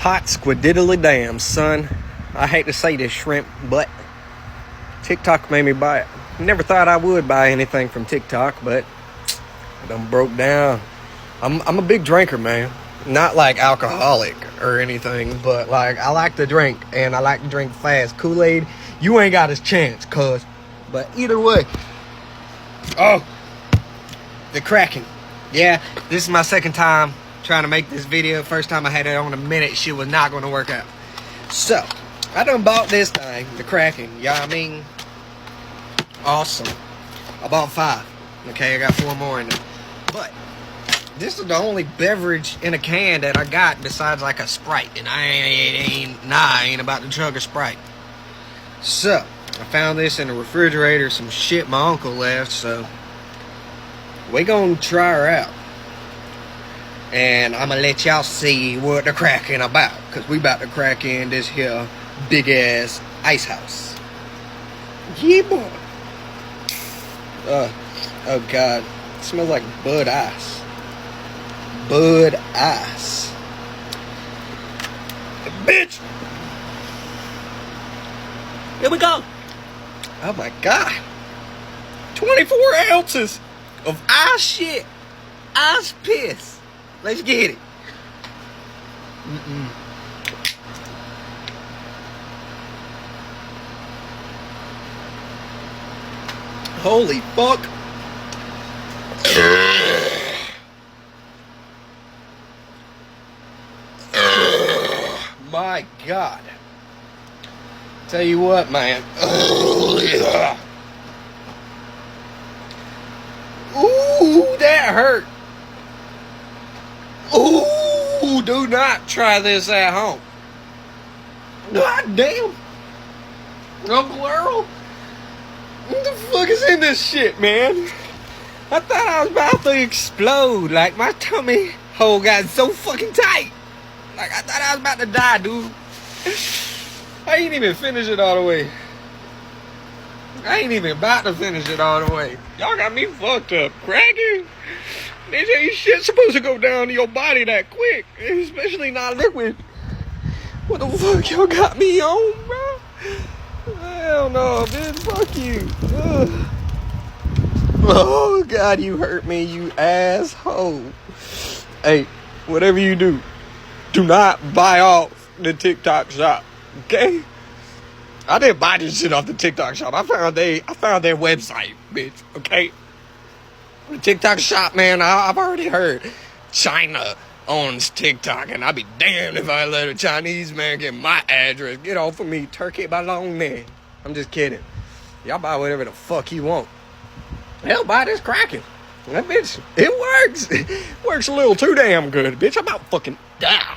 Hot squididdly damn, son. I hate to say this, shrimp, but TikTok made me buy it. Never thought I would buy anything from TikTok, but I done broke down. I'm a big drinker, man. Not like alcoholic or anything, but like I like to drink, and I like to drink fast. Kool-Aid, you ain't got a chance, cuz. But either way. Oh, the Kraken. Yeah, this is my second time trying to make this video. First time I had it on a minute, shit was not going to work out. So, I done bought this thing, the Kraken. Yeah, I mean, awesome. I bought 5. Okay, I got 4 more in there. But this is the only beverage in a can that I got besides like a Sprite, and I ain't about to chug a Sprite. So, I found this in the refrigerator, some shit my uncle left, so we gonna try her out. And I'm gonna let y'all see what the Kraken about, cause we about to crack in this here big ass ice house. Yeah, boy. Oh god, it smells like Bud Ice. Bud Ice. Bitch! Here we go. Oh my god. 24 ounces of ice shit. Ice piss. Let's get it. Holy fuck. My god. Tell you what, man. Ooh, that hurt. Ooh, do not try this at home. God damn. Uncle Earl, what the fuck is in this shit, man? I thought I was about to explode. Like, my tummy hole got so fucking tight. Like, I thought I was about to die, dude. I ain't even finished it all the way. I ain't even about to finish it all the way. Y'all got me fucked up. Cracking? This ain't shit supposed to go down to your body that quick. Especially not liquid. What the fuck y'all got me on, bro? Hell no, bitch. Fuck you. Ugh. Oh, God, you hurt me, you asshole. Hey, whatever you do, do not buy off the TikTok shop, okay? I didn't buy this shit off the TikTok shop. I found their website, bitch, okay? The TikTok shop, man, I've already heard China owns TikTok, and I'd be damned if I let a Chinese man get my address. Get off of me, turkey belong there. I'm just kidding. Y'all buy whatever the fuck you want. Hell, buy this Kraken. That bitch, it works. It works a little too damn good, bitch. I'm about fucking down.